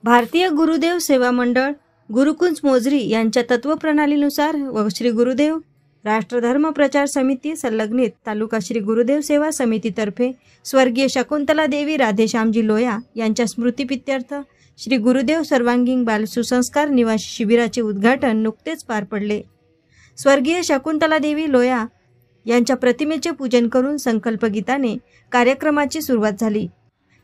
भारतीय गुरुदेव सेवा मंडळ गुरुकुंज मोजरी यांच्या तत्वप्रणालीनुसार व श्री गुरुदेव राष्ट्रधर्म प्रचार समिती संलग्नित तालुका श्री गुरुदेव सेवा समितीतर्फे स्वर्गीय शकुंतला देवी राधेश्यामजी लोया यांच्या स्मृतिप्रीत्यर्थ श्री गुरुदेव सर्वांगीण बाल सुसंस्कार निवासी शिबिराचे उद्घाटन नुकतेच पार पडले। स्वर्गीय शकुंतला देवी लोया यांच्या प्रतिमेचे पूजन करून संकल्पगीताने कार्यक्रमाची सुरुवात झाली।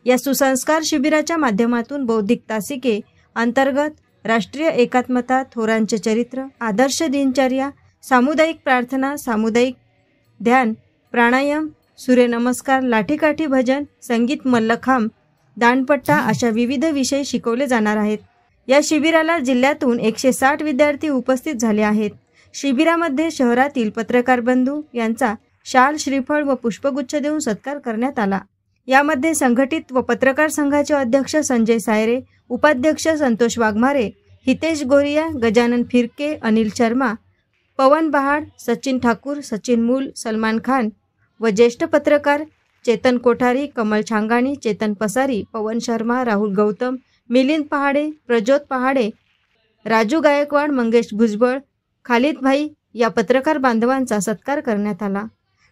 या सुसंस्कार शिबिराच्या माध्यमातून बौद्धिक तासिके अंतर्गत राष्ट्रीय एकात्मता, थोरांचे चरित्र, आदर्श दिनचर्या, सामुदायिक प्रार्थना, सामुदायिक ध्यान, प्राणायाम, सूर्यनमस्कार, लाठीकाठी भजन, संगीत, मल्लखांब, दांडपट्टा अशा विविध विषय शिकवले जाणार आहेत। या शिबिराला जिल्ह्यातून 160 विद्यार्थी उपस्थित झाले आहेत। शिबिरामध्ये शहरातील पत्रकार बंधू यांचा शाल, श्रीफळ व पुष्पगुच्छ देऊन सत्कार करण्यात आला। यामध्ये संघटित व पत्रकार संघाचे अध्यक्ष संजय सायरे, उपाध्यक्ष संतोष वाघमारे, हितेश गोरिया, गजानन फिरके, अनिल शर्मा, पवन बहाड, सचिन ठाकूर, सचिन मूल, सलमान खान व ज्येष्ठ पत्रकार चेतन कोठारी, कमल छांगाणी, चेतन पसारी, पवन शर्मा, राहुल गौतम, मिलिंद पहाडे, प्रज्योत पहाडे, राजू गायकवाड, मंगेश भुजबळ, खालिद भाई या पत्रकार बांधवांचा सत्कार करण्यात आला।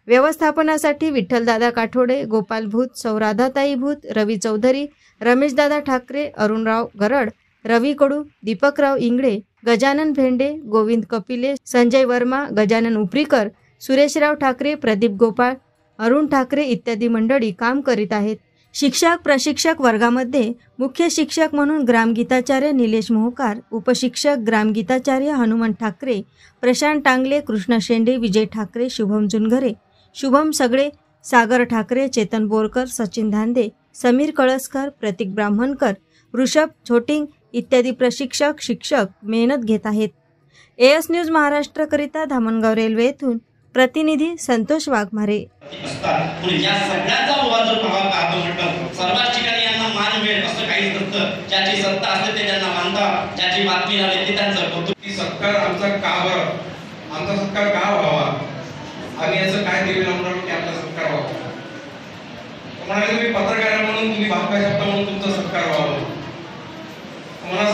व्यवस्थापनासाठी विठ्ठलदादा काठोडे, गोपाल भूत, सौराधाताई भूत, रवी चौधरी, रमेशदादा ठाकरे, अरुणराव गरड, रवी कडू, दीपकराव इंगळे, गजानन भेंडे, गोविंद कपिले, संजय वर्मा, गजानन उपरीकर, सुरेशराव ठाकरे, प्रदीप गोपाळ, अरुण ठाकरे इत्यादी मंडळी काम करीत आहेत। शिक्षक प्रशिक्षक वर्गामध्ये मुख्य शिक्षक म्हणून ग्रामगीताचार्य निलेश मोहकार, उपशिक्षक ग्रामगीताचार्य हनुमान ठाकरे, प्रशांत टांगले, कृष्ण शेंडे, विजय ठाकरे, शुभम जुनघरे, शुभम सगळे, सागर ठाकरे, चेतन बोरकर, सचिन धांदे, समीर कळसकर, प्रतीक ब्राह्मणकर, ऋषभ छोटिंग इत्यादी प्रशिक्षक शिक्षक मेहनत घेत आहेत। एएस न्यूज महाराष्ट्र करिता धामणगाव रेल्वे येथून प्रतिनिधी संतोष वाघमारे। सर्वात ठिकाणी यांना मान मिळेल असं काही नसतं। ज्याची सत्ता असते ते त्यांना मानतात, ज्याची बातमी आली ते त्यांचं कौतुक। की सत्कार आमचा का बरं, आमचा सत्कार का व्हावा आणि याचं काय देवी लावणार की आपला सत्कार व्हावा। म्हणाले तुम्ही पत्रकार म्हणून, तुम्ही भाषा म्हणून तुमचा सत्कार व्हावा। मला